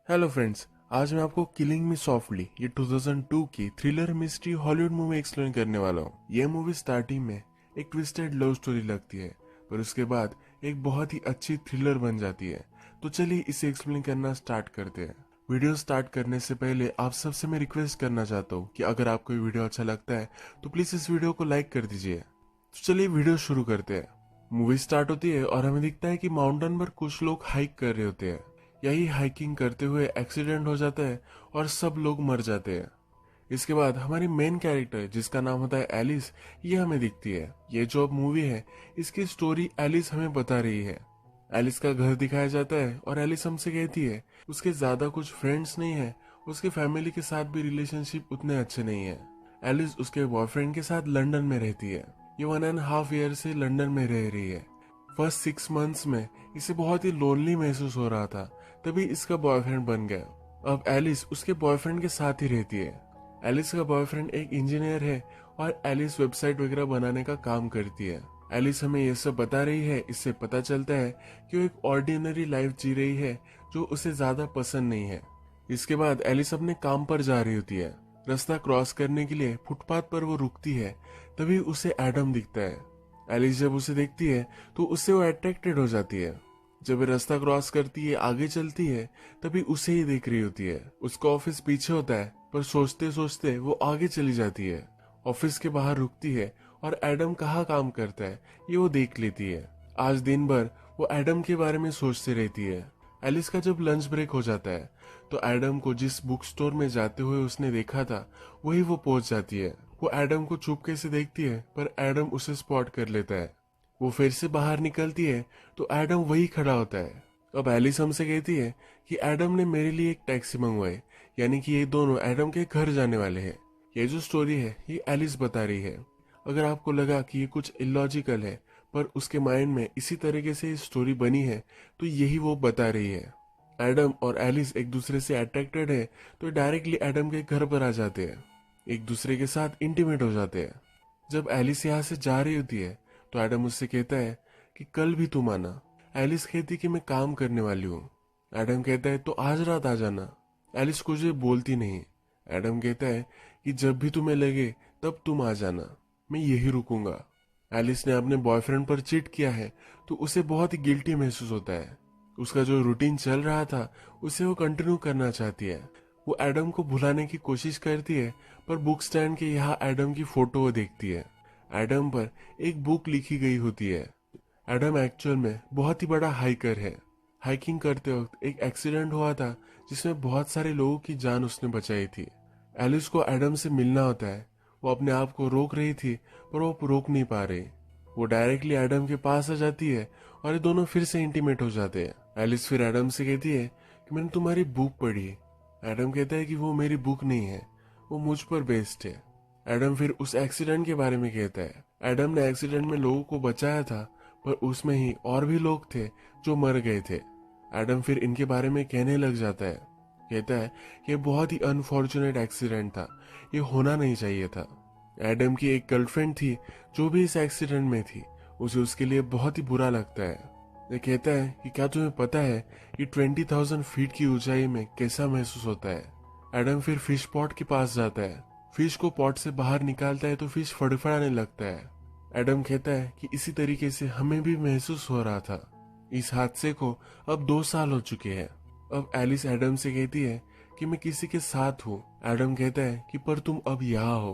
Hello friends, आज मैं आपको किलिंग मी सॉफ्टली ये 2002 की thriller mystery Hollywood movie explain करने वाला हूँ। ये मूवी स्टार्टिंग में एक ट्विस्टेड लव स्टोरी लगती है, पर उसके बाद एक बहुत ही अच्छी थ्रिलर बन जाती है। तो चलिए इसे एक्सप्लेन करना स्टार्ट करते हैं। वीडियो स्टार्ट करने से पहले आप सबसे मैं रिक्वेस्ट करना चाहता हूँ कि अगर आपको ये वीडियो अच्छा लगता है तो प्लीज इस वीडियो को लाइक कर दीजिए। तो चलिए वीडियो शुरू करते हैं। मूवी स्टार्ट होती है और हमें दिखता है कि माउंटेन पर कुछ लोग हाइक कर रहे होते हैं। यही हाइकिंग करते हुए एक्सीडेंट हो जाता है और सब लोग मर जाते हैं। इसके बाद हमारी मेन कैरेक्टर जिसका नाम होता है एलिस, ये हमें दिखती है। ये जो अब मूवी है इसकी स्टोरी एलिस हमें बता रही है। एलिस का घर दिखाया जाता है और एलिस हमसे कहती है उसके ज्यादा कुछ फ्रेंड्स नहीं है, उसके फैमिली के साथ भी रिलेशनशिप उतने अच्छे नहीं है। एलिस उसके बॉयफ्रेंड के साथ लंदन में रहती है। ये 1.5 ईयर से लंदन में रह रही है। फर्स्ट 6 मंथ्स में इसे बहुत ही लोनली महसूस हो रहा था, तभी इसका बॉयफ्रेंड बन गया। अब एलिस उसके बॉयफ्रेंड के साथ ही रहती है। एलिस का बॉयफ्रेंड एक इंजीनियर है और एलिस वेबसाइट वगैरह बनाने का काम करती है। एलिस हमें ये सब बता रही है, इससे पता चलता है कि वो एक ऑर्डिनरी लाइफ जी रही है जो उसे ज्यादा पसंद नहीं है। इसके बाद एलिस अपने काम पर जा रही होती है। रास्ता क्रॉस करने के लिए फुटपाथ पर वो रुकती है, तभी उसे एडम दिखता है। एलिस जब उसे देखती है तो उससे वो अट्रैक्टेड हो जाती है। जब वो रास्ता क्रॉस करती है, आगे चलती है, तभी उसे ही देख रही होती है। उसका ऑफिस पीछे होता है, पर सोचते सोचते वो आगे चली जाती है। ऑफिस के बाहर रुकती है और एडम कहाँ काम करता है ये वो देख लेती है। आज दिन भर वो एडम के बारे में सोचती रहती है। एलिस का जब लंच ब्रेक हो जाता है तो एडम को जिस बुक स्टोर में जाते हुए उसने देखा था वही वो पहुंच जाती है। वो एडम को चुपके से देखती है, पर एडम उसे स्पॉट कर लेता है। वो फिर से बाहर निकलती है तो एडम वही खड़ा होता है। अब एलिस हमसे कहती है कि एडम ने मेरे लिए एक टैक्सी मंगवाई, यानी कि ये दोनों एडम के घर जाने वाले हैं। ये जो स्टोरी है ये एलिस बता रही है। अगर आपको लगा कि ये कुछ इलॉजिकल है, पर उसके माइंड में इसी तरीके से स्टोरी बनी है, तो यही वो बता रही है। एडम और एलिस एक दूसरे से अट्रैक्टेड है तो डायरेक्टली एडम के घर पर आ जाते हैं, एक दूसरे के साथ इंटीमेट हो जाते हैं। जब एलिस यहाँ से जा रही होती है तो एडम उससे कहता है कि कल भी तुम आना। एलिस कहती कि मैं काम करने वाली हूँ। एडम कहता है तो आज रात आ जाना। एलिस कुछ भी बोलती नहीं। एडम कहता है कि जब भी तुम्हें लगे तब तुम आ जाना, मैं यही रुकूंगा। एलिस ने अपने बॉयफ्रेंड पर चीट किया है तो उसे बहुत ही गिल्टी महसूस होता है। उसका जो रूटीन चल रहा था उसे वो कंटिन्यू करना चाहती है। वो एडम को भुलाने की कोशिश करती है, पर बुक स्टैंड के यहाँ एडम की फोटो वो देखती है। एडम पर एक बुक लिखी गई होती है। एडम एक्चुअल में बहुत ही बड़ा हाइकर है। हाइकिंग करते वक्त एक एक्सीडेंट हुआ था जिसमें बहुत सारे लोगों की जान उसने बचाई थी। एलिस को एडम से मिलना होता है। वो अपने आप को रोक रही थी, पर वो रोक नहीं पा रही। वो डायरेक्टली एडम के पास आ जाती है और ये दोनों फिर से इंटीमेट हो जाते हैं। एलिस फिर एडम से कहती है कि मैंने तुम्हारी बुक पढ़ी। एडम कहता है कि वो मेरी बुक नहीं है, वो मुझ पर बेस्ड है। एडम फिर उस एक्सीडेंट के बारे में कहता है। एडम ने एक्सीडेंट में लोगों को बचाया था, पर उसमें ही और भी लोग थे जो मर गए थे। एडम फिर इनके बारे में कहने लग जाता है। कहता है कि बहुत ही अनफॉर्चुनेट एक्सीडेंट था, ये होना नहीं चाहिए था। एडम की एक गर्लफ्रेंड थी जो भी इस एक्सीडेंट में थी। उसे उसके लिए बहुत ही बुरा लगता है। ये कहता है कि क्या तुम्हें पता है कि 20,000 फीट की ऊंचाई में कैसा महसूस होता है। एडम फिर फिश पॉट के पास जाता है। फिश को पॉट से बाहर निकालता है तो फिश फड़फड़ाने लगता है। एडम कहता है कि इसी तरीके से हमें भी महसूस हो रहा था। इस हादसे को अब 2 साल हो चुके हैं। अब एलिस एडम से कहती है कि मैं किसी के साथ हूँ। एडम कहता है कि पर तुम अब यहाँ हो।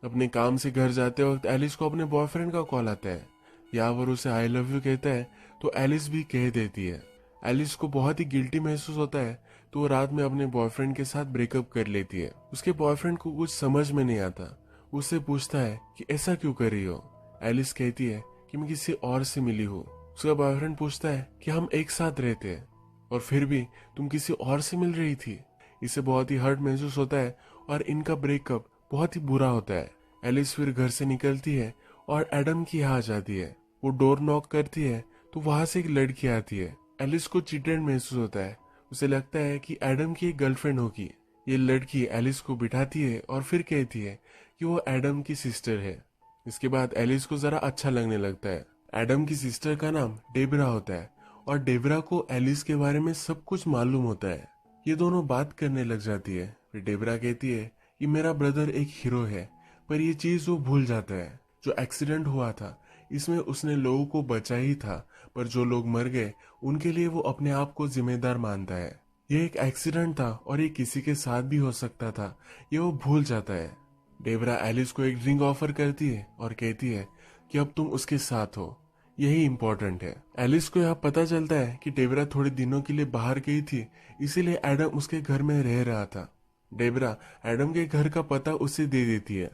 अपने काम से घर जाते वक्त एलिस को अपने बॉयफ्रेंड का कॉल आता है। यहाँ पर उसे आई लव यू कहता है तो एलिस भी कह देती है। एलिस को बहुत ही गिल्टी महसूस होता है तो वो रात में अपने बॉयफ्रेंड के साथ ब्रेकअप कर लेती है। उसके बॉयफ्रेंड को कुछ समझ में नहीं आता। उससे पूछता है कि ऐसा क्यों कर रही हो। एलिस कहती है कि मैं किसी और से मिली हूँ। उसका बॉयफ्रेंड पूछता है कि हम एक साथ रहते हैं और फिर भी तुम किसी और से मिल रही थी। इसे बहुत ही हर्ट महसूस होता है और इनका ब्रेकअप बहुत ही बुरा होता है। एलिस फिर घर से निकलती है और एडम की यहाँ आ जाती है। वो डोर नॉक करती है तो वहां से एक लड़की आती है। एलिस को चीटेड महसूस होता है। उसे लगता है कि एडम की एक गर्लफ्रेंड होगी। ये लड़की एलिस को बिठाती है और फिर कहती है कि वो एडम की सिस्टर है। इसके बाद एलिस को जरा अच्छा लगने लगता है। एडम की सिस्टर का नाम डेबरा होता है और डेबरा को एलिस के बारे में सब कुछ मालूम होता है। ये दोनों बात करने लग जाती है। फिर डेबरा कहती है कि मेरा ब्रदर एक हीरो है, पर ये चीज वो भूल जाता है। जो एक्सीडेंट हुआ था इसमें उसने लोगों को बचा ही था, पर जो लोग मर गए उनके लिए वो अपने आप को जिम्मेदार मानता है। ये एक एक्सीडेंट था और ये किसी के साथ भी हो सकता था, ये वो भूल जाता है। डेबरा एलिस को एक ड्रिंक ऑफर करती है और कहती है कि अब तुम उसके साथ हो, यही इम्पोर्टेंट है। एलिस को यहाँ पता चलता है कि डेबरा थोड़े दिनों के लिए बाहर गई थी, इसीलिए एडम उसके घर में रह रहा था। डेबरा एडम के घर का पता उसे दे देती है।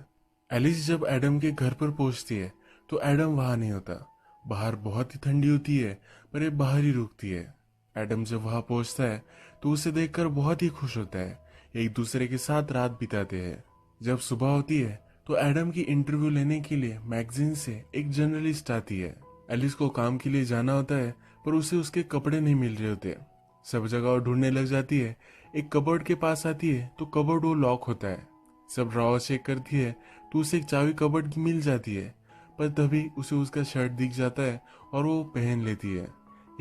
एलिस जब एडम के घर पर पहुंचती है तो एडम वहां नहीं होता। बाहर बहुत ही ठंडी होती है, पर ये बाहर ही रुकती है। एडम जब वहां पहुंचता है तो उसे देखकर बहुत ही खुश होता है। एक दूसरे के साथ रात बिताते हैं। जब सुबह होती है तो एडम की इंटरव्यू लेने के लिए मैगजीन से एक जर्नलिस्ट आती है। एलिस को काम के लिए जाना होता है, पर उसे उसके कपड़े नहीं मिल रहे होते। सब जगह वो ढूंढने लग जाती है। एक कबर्ड के पास आती है तो कबर्ड वो लॉक होता है। सब ड्रॉवर चेक करती है तो उसे एक चाबी कबर्ड की मिल जाती है, पर तभी उसे उसका शर्ट दिख जाता है और वो पहन लेती है।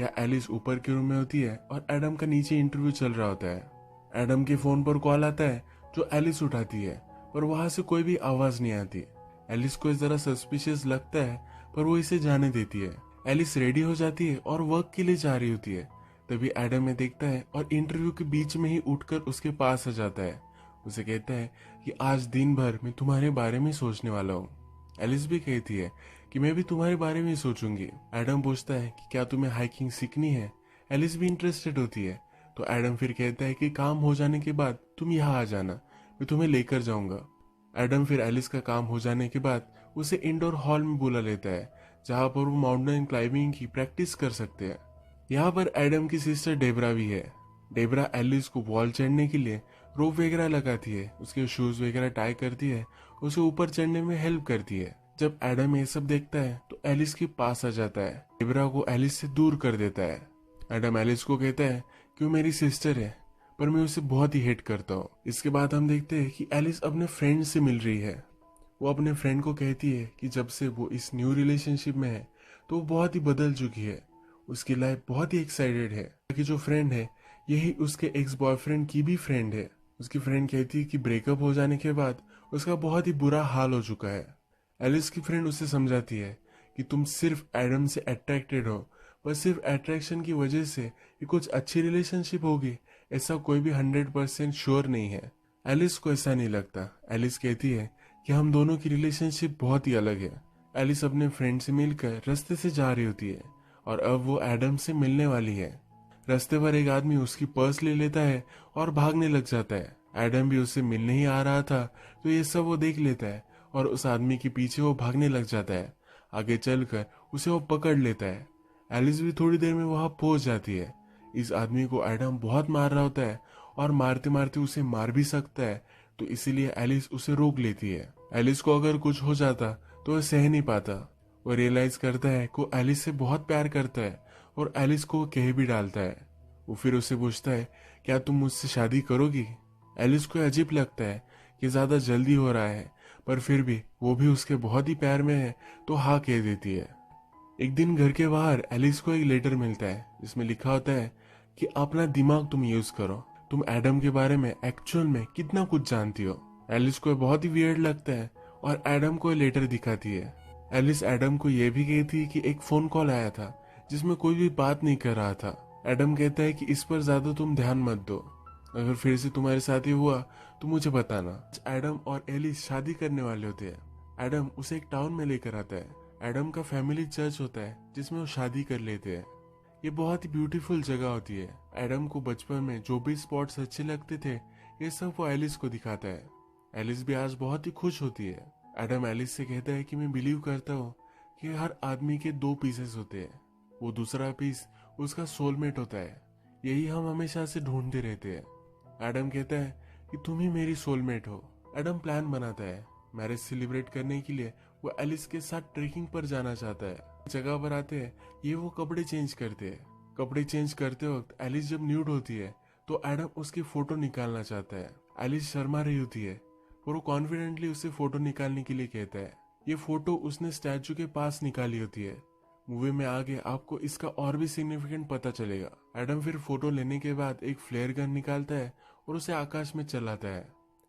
या एलिस ऊपर के रूम में होती है और एडम का नीचे इंटरव्यू चल रहा होता है। एडम के फोन पर कॉल आता है जो एलिस उठाती है, पर वहां से कोई भी आवाज नहीं आती। एलिस को जरा सस्पिशियस लगता है, पर वो इसे जाने देती है। एलिस रेडी हो जाती है और वर्क के लिए जा रही होती है। तभी एडम ये देखता है और इंटरव्यू के बीच में ही उठकर उसके पास आ जाता है। उसे कहता है कि आज दिन भर मैं तुम्हारे बारे में सोचने वाला हूँ। एलिस भी कहती है कि मैं भी तुम्हारे बारे में सोचूंगी। एडम पूछता है कि क्या तुम्हें हाइकिंग सीखनी है। एलिस भी इंटरेस्टेड होती है। तो एडम फिर कहता है कि काम हो जाने के बाद तुम यहाँ आ जाना, मैं तुम्हें लेकर जाऊंगा। एडम फिर एलिस का काम हो जाने के बाद उसे इंडोर हॉल में बुला लेता है, जहाँ पर वो माउंटेन क्लाइंबिंग की प्रैक्टिस कर सकते हैं। यहाँ पर एडम की सिस्टर डेबरा भी है। डेबरा एलिस को वॉल चढ़ने के लिए रोप वगैरह लगाती है, उसके शूज वगैरह टाई करती है, उसे ऊपर चढ़ने में हेल्प करती है। जब एडम ये सब देखता है तो एलिस के पास आ जाता है। डेबरा को एलिस से दूर कर देता है। एडम एलिस को कहता है कि वो मेरी सिस्टर है, पर मैं उसे बहुत ही हेट करता हूँ। इसके बाद हम देखते हैं कि एलिस अपने फ्रेंड से मिल रही है। वो अपने फ्रेंड को कहती है कि जब से वो इस न्यू रिलेशनशिप में है तो वो बहुत ही बदल चुकी है। उसकी लाइफ बहुत ही एक्साइटेड है कि जो फ्रेंड है यही उसके एक्स बॉयफ्रेंड की भी फ्रेंड है। उसकी फ्रेंड कहती है कि ब्रेकअप हो जाने के बाद उसका बहुत ही बुरा हाल हो चुका है। एलिस की फ्रेंड उसे समझाती है कि तुम सिर्फ एडम से अट्रैक्टेड हो, पर सिर्फ अट्रैक्शन की वजह से ये कुछ अच्छी रिलेशनशिप होगी ऐसा कोई भी 100% श्योर नहीं है। एलिस को ऐसा नहीं लगता। एलिस कहती है कि हम दोनों की रिलेशनशिप बहुत ही अलग है। एलिस अपने फ्रेंड से मिलकर रास्ते से जा रही होती है और अब वो एडम से मिलने वाली है। रास्ते पर एक आदमी उसकी पर्स ले लेता है और भागने लग जाता है। एडम भी उससे मिलने ही आ रहा था, तो ये सब वो देख लेता है और उस आदमी के पीछे वो भागने लग जाता है। आगे चलकर उसे वो पकड़ लेता है। एलिस भी थोड़ी देर में वहां पहुंच जाती है। इस आदमी को एडम बहुत मार रहा होता है और मारते मारते उसे मार भी सकता है, तो इसीलिए एलिस उसे रोक लेती है। एलिस को अगर कुछ हो जाता तो वह सह नहीं पाता। वो रियलाइज करता है कि वो एलिस से बहुत प्यार करता है और एलिस को कह भी डालता है। वो फिर उसे पूछता है क्या तुम मुझसे शादी करोगी। एलिस को अजीब लगता है कि ज्यादा जल्दी हो रहा है, पर फिर भी वो भी उसके बहुत ही प्यार में है, तो हाँ कह देती है। एक दिन घर के बाहर एलिस को एक लेटर मिलता है जिसमें लिखा होता है कि अपना दिमाग तुम यूज करो, तुम एडम के बारे में एक्चुअल में कितना कुछ जानती हो। एलिस को बहुत ही वियर्ड लगता है और एडम को लेटर दिखाती है। एलिस एडम को यह भी कहती है कि एक फोन कॉल आया था जिसमें कोई भी बात नहीं कर रहा था। एडम कहता है कि इस पर ज्यादा तुम ध्यान मत दो, अगर फिर से तुम्हारे साथ ही हुआ तो मुझे बताना। एडम और एलिस शादी करने वाले होते हैं। एडम उसे एक टाउन में लेकर आता है। एडम का फैमिली चर्च होता है जिसमें वो शादी कर लेते हैं। ये बहुत ही ब्यूटीफुल जगह होती है। एडम को बचपन में जो भी स्पॉट्स अच्छे लगते थे ये सब वो एलिस को दिखाता है। एलिस भी आज बहुत ही खुश होती है। एडम एलिस से कहता है कि मैं बिलीव करता हूँ कि हर आदमी के दो पीसेस होते हैं, वो दूसरा पीस उसका सोलमेट होता है, यही हम हमेशा से ढूंढते रहते हैं। एडम कहता है कि तुम ही मेरी सोलमेट हो। एडम प्लान बनाता है। मैरिज सेलिब्रेट करने के लिए वो एलिस के साथ ट्रेकिंग पर जाना चाहता है। जगह पर आते हैं ये वो कपड़े चेंज करते हैं। कपड़े चेंज करते वक्त एलिस जब न्यूड होती है तो एडम उसकी फोटो निकालना चाहता है। एलिस शर्मा रही होती है और वो कॉन्फिडेंटली उसे फोटो निकालने के लिए कहता है। ये फोटो उसने स्टैचू के पास निकाली होती है। मूवी में आगे आपको इसका और भी सिग्निफिकेंट पता चलेगा। एडम फिर फोटो लेने के बाद एक फ्लेयर गन निकालता है और उसे आकाश में चलाता है।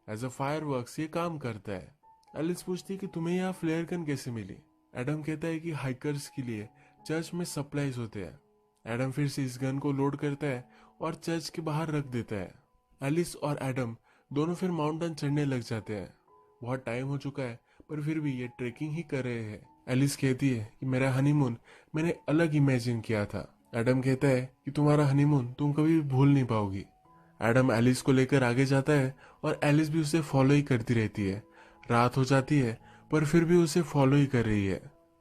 एज अ फायरवर्क्स ये काम करता है। एलिस पूछती है कि तुम्हें यहाँ फ्लेयर गन कैसे मिली। एडम कहता है कि हाइकर्स के लिए चर्च में सप्लाईज होते हैं। एडम फिर से इस गन को लोड करता है और चर्च के बाहर रख देता है। एलिस और एडम दोनों फिर माउंटेन चढ़ने लग जाते हैं। बहुत टाइम हो चुका है पर फिर भी ये ट्रेकिंग ही कर रहे हैं। एलिस कहती है कि मेरा हनीमून मैंने अलग इमेजिन किया था। एडम कहता है कि तुम्हारा हनीमून तुम कभी भी भूल नहीं पाओगी। एडम एलिस को लेकर आगे जाता है और एलिस भी उसे फॉलो ही करती रहती है। रात हो जाती है पर फिर भी उसे फॉलो ही कर रही है।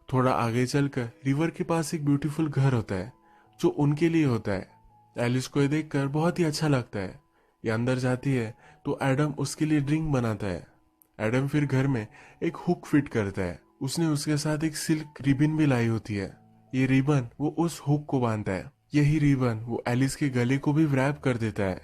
थोड़ा आगे चलकर रिवर के पास एक ब्यूटीफुल घर होता है जो उनके लिए होता है। एलिस को ये देखकर बहुत ही अच्छा लगता है। ये अंदर जाती है तो एडम उसके लिए ड्रिंक बनाता है। एडम फिर घर में एक हुक फिट करता है। उसने उसके साथ एक सिल्क रिबन भी लाई होती है। ये रिबन वो उस हुक को बांधता है। यही रिबन वो एलिस के गले को भी रैप कर देता है।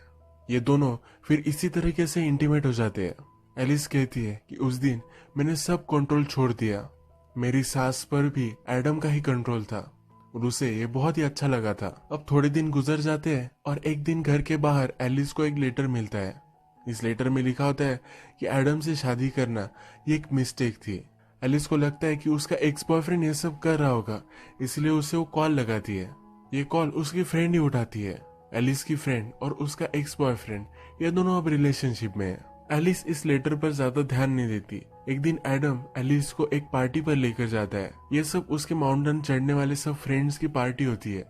ये दोनों फिर इसी तरीके से इंटीमेट हो जाते हैं। एलिस कहती है कि उस दिन मैंने सब कंट्रोल छोड़ दिया। मेरी सांस पर भी एडम का ही कंट्रोल था और उसे ये बहुत ही अच्छा लगा था। अब थोड़े दिन गुजर जाते हैं और एक दिन घर के बाहर एलिस को एक लेटर मिलता है। इस लेटर में लिखा होता है कि एडम से शादी करना ये एक मिस्टेक थी। एलिस को लगता है कि उसका एक्स बॉयफ्रेंड ये सब कर रहा होगा, इसलिए उसे वो कॉल लगाती है। ये कॉल उसकी फ्रेंड ही उठाती है। एलिस की फ्रेंड और उसका एक्स बॉयफ्रेंड ये दोनों अब रिलेशनशिप में है। एलिस इस लेटर पर ज्यादा ध्यान नहीं देती। एक दिन एडम एलिस को एक पार्टी पर लेकर जाता है। ये सब उसके माउंटेन चढ़ने वाले सब फ्रेंड्स की पार्टी होती है।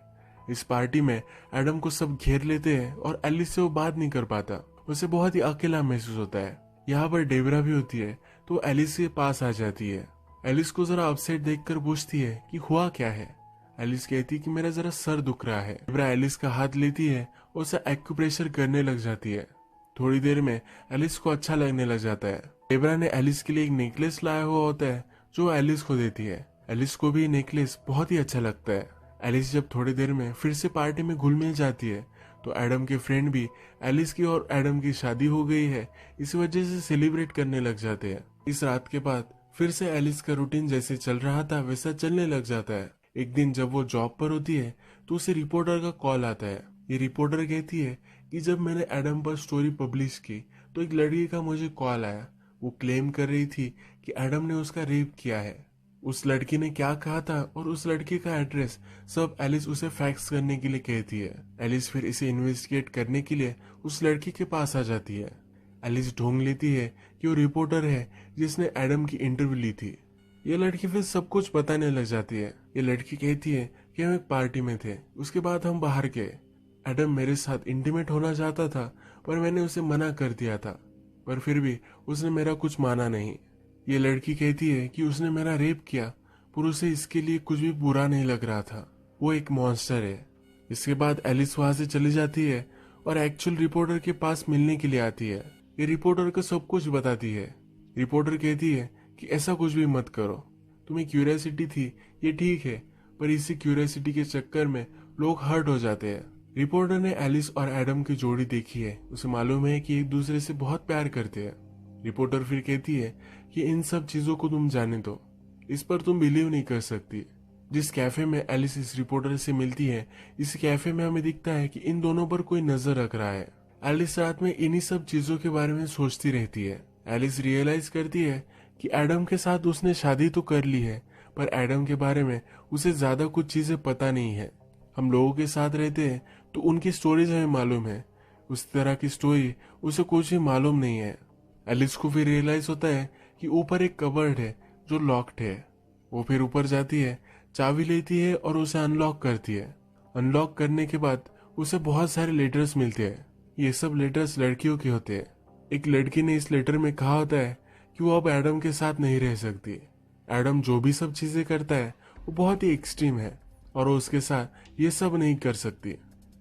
इस पार्टी में एडम को सब घेर लेते हैं और एलिस से वो बात नहीं कर पाता। उसे बहुत ही अकेला महसूस होता है। यहाँ पर डेबरा भी होती है तो एलिस के पास आ जाती है। एलिस को जरा अपसेट देखकर पूछती है कि हुआ क्या है। एलिस कहती है कि मेरा जरा सर दुख रहा है। डेबरा एलिस का हाथ लेती है और उसे एक्यूप्रेशर करने लग जाती है। थोड़ी देर में एलिस को अच्छा लगने लग जाता है। डेबरा ने एलिस के लिए एक नेकलेस लाया हुआ होता है जो एलिस को देती है। एलिस को भी नेकलेस बहुत ही अच्छा लगता है। एलिस जब थोड़ी देर में फिर से पार्टी में घुल मिल जाती है तो एडम के फ्रेंड भी एलिस की और एडम की शादी हो गई है इस वजह से सेलिब्रेट करने लग जाते हैं। इस रात के बाद फिर से एलिस का रूटीन जैसे चल रहा था वैसा चलने लग जाता है। एक दिन जब वो जॉब पर होती है तो उसे रिपोर्टर का कॉल आता है। ये रिपोर्टर कहती है कि जब मैंने एडम पर स्टोरी पब्लिश की तो एक लड़की का मुझे कॉल आया। वो क्लेम कर रही थी कि एडम ने उसका रेप किया है। उस लड़की ने क्या कहा था और उस लड़की का एड्रेस सब एलिस उसे फैक्स करने के लिए कहती है। एलिस फिर इसे इन्वेस्टिगेट करने के लिए उस लड़की के पास आ जाती है। एलिस ढूंढ लेती है कि वो रिपोर्टर है जिसने एडम की इंटरव्यू ली थी। ये लड़की फिर सब कुछ बताने लग जाती है। ये लड़की कहती है कि हम एक पार्टी में थे, उसके बाद हम बाहर गए। एडम मेरे साथ इंटीमेट होना चाहता था पर मैंने उसे मना कर दिया था, पर फिर भी उसने मेरा कुछ माना नहीं। ये लड़की कहती है कि उसने मेरा रेप किया पर उसे इसके लिए कुछ भी बुरा नहीं लग रहा था। वो एक मॉन्स्टर है। इसके बाद एलिस वहां से चली जाती है और एक्चुअल रिपोर्टर के पास मिलने के लिए आती है। ये रिपोर्टर को सब कुछ बताती है। रिपोर्टर कहती है कि ऐसा कुछ भी मत करो, तुम्हें क्यूरियोसिटी थी ये ठीक है, पर इसी क्यूरियोसिटी के चक्कर में लोग हर्ट हो जाते हैं। रिपोर्टर ने एलिस और एडम की जोड़ी देखी है। उसे मालूम है कि एक दूसरे से बहुत प्यार करते हैं। रिपोर्टर फिर कहती है कि इन सब चीजों को तुम जाने दो, इस पर तुम बिलीव नहीं कर सकती। जिस कैफे में एलिस इस रिपोर्टर से मिलती है, इस कैफे में हमें दिखता है कि इन दोनों पर कोई नजर रख रहा है। एलिस रात में इन्हीं सब चीजों के बारे में सोचती रहती है। एलिस रियलाइज करती है कि एडम के साथ उसने शादी तो कर ली है पर एडम के बारे में उसे ज्यादा कुछ चीजें पता नहीं है। हम लोगों के साथ रहते हैं तो उनकी स्टोरीज हमें मालूम है, उस तरह की स्टोरी उसे कुछ भी मालूम नहीं है। एलिस को फिर रियलाइज होता है कि ऊपर एक कबर्ड है जो लॉक्ड है। वो फिर ऊपर जाती है, चाबी लेती है और उसे अनलॉक करती है। अनलॉक करने के बाद उसे बहुत सारे लेटर्स मिलते हैं। ये सब लेटर्स लड़कियों के होते हैं। एक लड़की ने इस लेटर में कहा होता है कि वो अब एडम के साथ नहीं रह सकती। एडम जो भी सब चीजें करता है वो बहुत ही एक्सट्रीम है और वो उसके साथ ये सब नहीं कर सकती।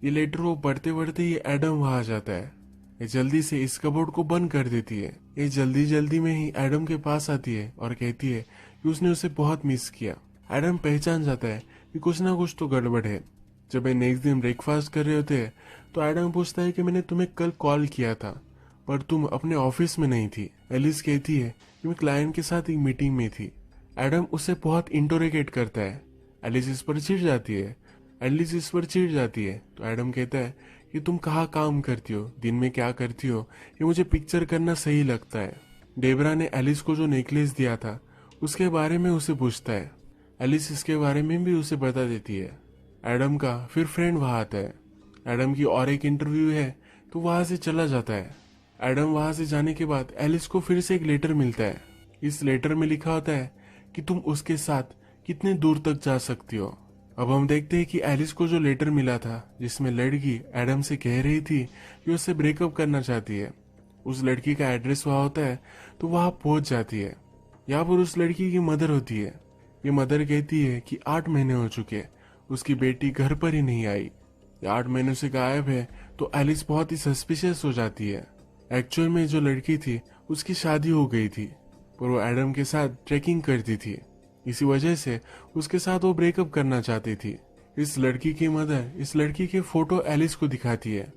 ये लेटर वो पढ़ते पढ़ते ही एडम वहां आ जाता है। ये जल्दी से इस कबोर्ड को बंद कर देती है। ये जल्दी जल्दी में ही एडम के पास आती है और कहती है कि उसने उसे बहुत मिस किया। एडम पहचान जाता है कि कुछ ना कुछ तो गड़बड़ है। जब वे नेक्स्ट दिन ब्रेकफास्ट कर रहे होते हैं तो एडम पूछता है कि मैंने तुम्हें कल कॉल किया था पर तुम अपने ऑफिस में नहीं थी। एलिस कहती है कि मैं क्लाइंट के साथ एक मीटिंग में थी। एडम उसे बहुत इंटरोगेट करता है। एलिस इस पर चिढ़ जाती है तो एडम कहता है कि तुम कहाँ काम करती हो, दिन में क्या करती हो, ये मुझे पिक्चर करना सही लगता है। डेबरा ने एलिस को जो नेकलेस दिया था उसके बारे में उसे पूछता है। एलिस इसके बारे में भी उसे बता देती है। एडम का फिर फ्रेंड वहां आता है। एडम की और एक इंटरव्यू है तो वहां से चला जाता है। एडम वहां से जाने के बाद एलिस को फिर से एक लेटर मिलता है। इस लेटर में लिखा होता है कि तुम उसके साथ कितने दूर तक जा सकती हो। अब हम देखते हैं कि एलिस को जो लेटर मिला था जिसमें लड़की एडम से कह रही थी कि उससे ब्रेकअप करना चाहती है, उस लड़की का एड्रेस वहां होता है तो वहां पहुंच जाती है। यहाँ पर उस लड़की की मदर होती है। ये मदर कहती है कि 8 महीने हो चुके, उसकी बेटी घर पर ही नहीं आई, ये 8 महीनों से गायब है। तो एलिस बहुत ही सस्पिशियस हो जाती है। एक्चुअल में जो लड़की थी उसकी शादी हो गई थी पर वो एडम के साथ ट्रैकिंग करती थी, इसी वजह से उसके साथ वो ब्रेकअप करना चाहती थी। इस लड़की की मदर इस लड़की के फोटो एलिस को दिखाती है।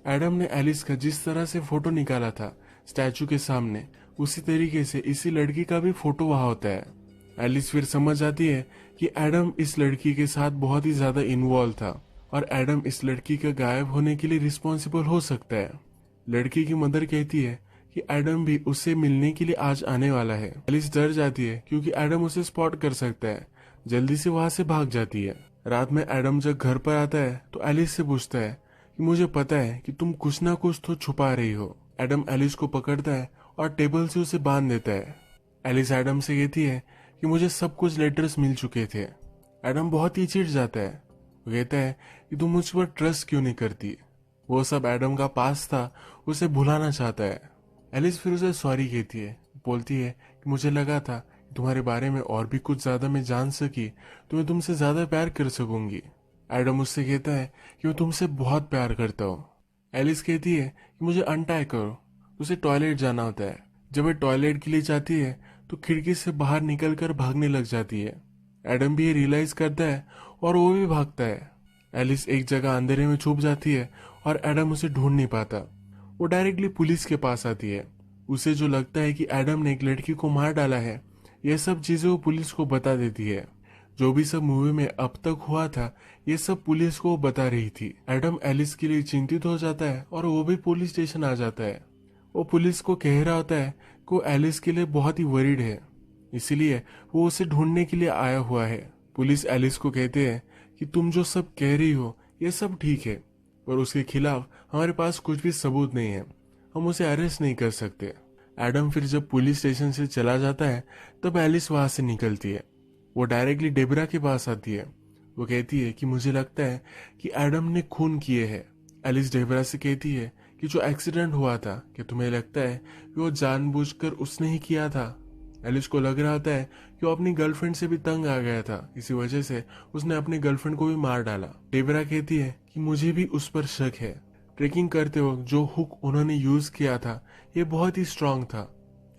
एडम ने एलिस का जिस तरह से फोटो निकाला था स्टैचू के सामने, उसी तरीके से इसी लड़की का भी फोटो वहां होता है। एलिस फिर समझ जाती है कि एडम इस लड़की के साथ बहुत ही ज्यादा इन्वॉल्व था और एडम इस लड़की के गायब होने के लिए रिस्पॉन्सिबल हो सकता है। लड़की की मदर कहती है कि एडम भी उससे मिलने के लिए आज आने वाला है। एलिस डर जाती है क्योंकि एडम उसे स्पॉट कर सकता है। जल्दी से वहां से भाग जाती है। रात में एडम जब घर पर आता है तो एलिस से पूछता है कि मुझे पता है कि तुम कुछ ना कुछ तो छुपा रही हो। एडम एलिस को पकड़ता है और टेबल से उसे बांध देता है। एलिस एडम से कहती है कि मुझे सब कुछ लेटर्स मिल चुके थे। एडम बहुत ही चिढ़ जाता है। वो कहता है कि तुम मुझ पर ट्रस्ट क्यों नहीं करती। वो सब एडम का पास था, उसे भुलाना चाहता है। एलिस फिर उसे सॉरी कहती है, बोलती है कि मुझे लगा था कि तुम्हारे बारे में और भी कुछ ज्यादा मैं जान सकी तो मैं तुमसे ज्यादा प्यार कर सकूंगी। एडम उससे कहता है कि मैं तुमसे बहुत प्यार करता हूँ। एलिस कहती है कि मुझे अनटाई करो। उसे टॉयलेट जाना होता है। जब वह टॉयलेट के लिए जाती है तो खिड़की से बाहर निकलकर भागने लग जाती है। एडम भी ये रियलाइज करता है और वो भी भागता है। एलिस एक जगह अंधेरे में छुप जाती है और एडम उसे ढूंढ नहीं पाता। वो डायरेक्टली पुलिस के पास आती है। उसे जो लगता है कि एडम ने एक लड़की को मार डाला है, यह सब चीजें वो पुलिस को बता देती है। जो भी सब मूवी में अब तक हुआ था ये सब पुलिस को बता रही थी। एडम एलिस के लिए चिंतित हो जाता है और वो भी पुलिस स्टेशन आ जाता है। वो पुलिस को कह रहा होता है कि वो एलिस के लिए बहुत ही वरीड है, इसलिए वो उसे ढूंढने के लिए आया हुआ है। पुलिस एलिस को कहते हैं कि तुम जो सब कह रही हो ये सब ठीक है पर उसके खिलाफ हमारे पास कुछ भी सबूत नहीं है, हम उसे अरेस्ट नहीं कर सकते। एडम फिर जब पुलिस स्टेशन से चला जाता है तब एलिस वहां से निकलती है। वो डायरेक्टली डेबरा के पास आती है। वो कहती है कि मुझे लगता है कि एडम ने खून किए हैं। एलिस डेबरा से कहती है कि जो एक्सीडेंट हुआ था कि तुम्हें लगता है कि वो जानबूझकर उसने ही किया था। एलिस को लग रहा होता है कि वो अपनी गर्लफ्रेंड से भी तंग आ गया था, इसी वजह से उसने अपनी गर्लफ्रेंड को भी मार डाला। डेबरा कहती है कि मुझे भी उस पर शक है। ट्रेकिंग करते वक्त जो हुक उन्होंने यूज किया था ये बहुत ही स्ट्रांग था,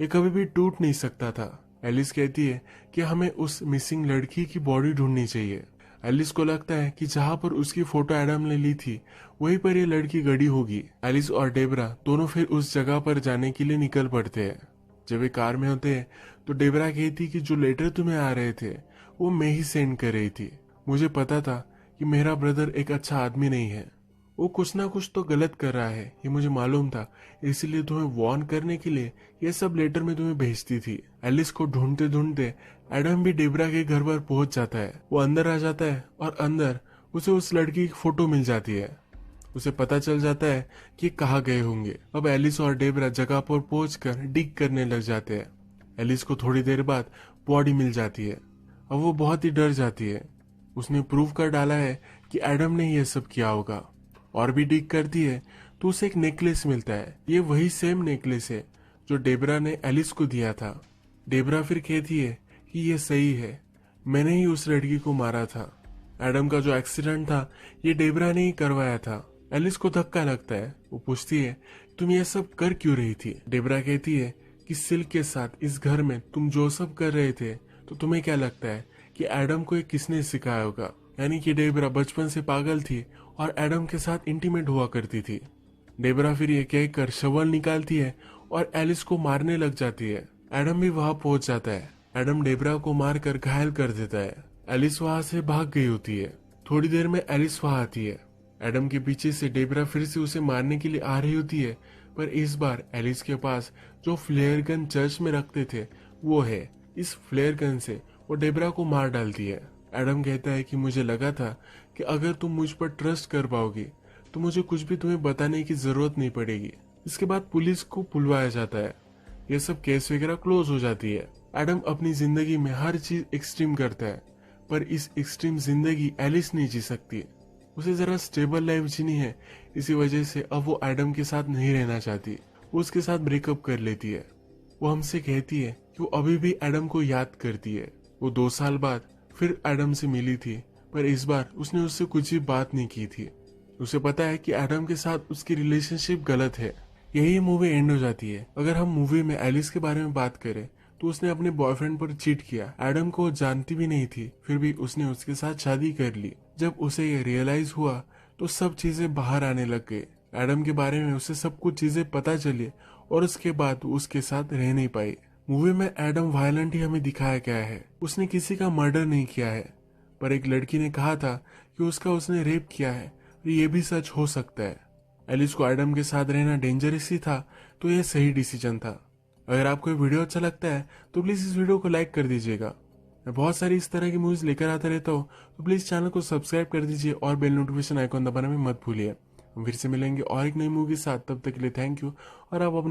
ये कभी भी टूट नहीं सकता था। एलिस कहती है कि हमें उस मिसिंग लड़की की बॉडी ढूंढनी चाहिए। एलिस को लगता है कि जहां पर उसकी फोटो एडम ने ली थी वहीं पर ये लड़की गड़ी होगी। एलिस और डेबरा दोनों फिर उस जगह पर जाने के लिए निकल पड़ते हैं। जब वे कार में होते हैं तो डेबरा कहती कि जो लेटर तुम्हें आ रहे थे वो मैं ही सेंड कर रही थी। मुझे पता था कि मेरा ब्रदर एक अच्छा आदमी नहीं है, वो कुछ ना कुछ तो गलत कर रहा है, ये मुझे मालूम था, इसीलिए तुम्हें वार्न करने के लिए ये सब लेटर में तुम्हें भेजती थी। एलिस को ढूंढते ढूंढते एडम भी डेबरा के घर पर पहुंच जाता है। वो अंदर आ जाता है और अंदर उसे उस लड़की की फोटो मिल जाती है। उसे पता चल जाता है कि कहाँ गए होंगे। अब एलिस और डेबरा जगह पर पहुंचकर डिग करने लग जाते हैं। एलिस को थोड़ी देर बाद बॉडी मिल जाती है। अब वो बहुत ही डर जाती है। उसने प्रूव कर डाला है कि एडम ने यह सब किया होगा। और भी डिग करती है तो उसे एक नेकलेस मिलता है। ये वही सेम नेकलेस है जो डेबरा ने एलिस को दिया था। डेबरा फिर कहती है कि ये सही है, मैंने ही उस लड़की को मारा था। एडम का जो एक्सीडेंट था ये डेबरा ने ही करवाया था। एलिस को धक्का लगता है। वो पूछती है तुम ये सब कर क्यों रही थी। डेबरा कहती है कि सिल्क के साथ इस घर में तुम जो सब कर रहे थे तो तुम्हें क्या लगता है कि एडम को ये किसने सिखाया होगा। यानी कि डेबरा बचपन से पागल थी और एडम के साथ इंटीमेट हुआ करती थी। डेबरा फिर ये कहकर शवल निकालती है और एलिस को मारने लग जाती है। एडम भी वहां पहुंच जाता है। एडम डेबरा को मारकर घायल कर देता है। एलिस वहां से भाग गई होती है। थोड़ी देर में एलिस वहां आती है। एडम के पीछे से डेबरा फिर से उसे मारने के लिए आ रही होती है, पर इस बार एलिस के पास जो फ्लेयर गन चर्च में रखते थे वो है। इस फ्लेयर गन से वो डेबरा को मार डालती है। एडम कहता है कि मुझे लगा था कि अगर तुम मुझ पर ट्रस्ट कर पाओगी तो मुझे कुछ भी तुम्हें बताने की जरूरत नहीं पड़ेगी। इसके बाद पुलिस को बुलवाया जाता है। यह सब केस वगैरह क्लोज हो जाती है। एडम अपनी जिंदगी में हर चीज एक्सट्रीम करता है, पर इस एक्सट्रीम जिंदगी एलिस नहीं जी सकती। उसे जरा स्टेबल लाइफ जीनी है, इसी वजह से अब वो एडम के साथ नहीं रहना चाहती। वो उसके साथ ब्रेकअप कर लेती है। वो हमसे कहती है कि वो अभी भी एडम को याद करती है। वो 2 साल बाद फिर एडम से मिली थी, पर इस बार उसने उससे कुछ भी बात नहीं की थी। उसे पता है कि एडम के साथ उसकी रिलेशनशिप गलत है। यही मूवी एंड हो जाती है। अगर हम मूवी में एलिस के बारे में बात करें तो उसने अपने बॉयफ्रेंड पर चीट किया। एडम को जानती भी नहीं थी, फिर भी उसने उसके साथ शादी कर ली। जब उसे ये रियलाइज हुआ तो सब चीजें बाहर आने लग गई। एडम के बारे में उसे सब कुछ चीजें पता चली और उसके बाद वो उसके साथ रह नहीं पाई। मूवी में एडम वायलेंट ही हमें दिखाया गया है। उसने किसी का मर्डर नहीं किया है, पर एक लड़की ने कहा था कि उसने रेप किया है। ये भी सच हो सकता है। एलिस को एडम के साथ रहना डेंजरस ही था, तो यह सही डिसीजन था। अगर आपको ये वीडियो अच्छा लगता है तो प्लीज इस वीडियो को लाइक कर दीजिएगा। मैं बहुत सारी इस तरह की मूवीज लेकर आता रहता हूँ, तो प्लीज चैनल को सब्सक्राइब कर दीजिए और बेल नोटिफिकेशन आइकॉन दबाना भी मत भूलिए। हम फिर से मिलेंगे और एक नई मूवी के साथ। तब तक के लिए थैंक यू। और आप अपने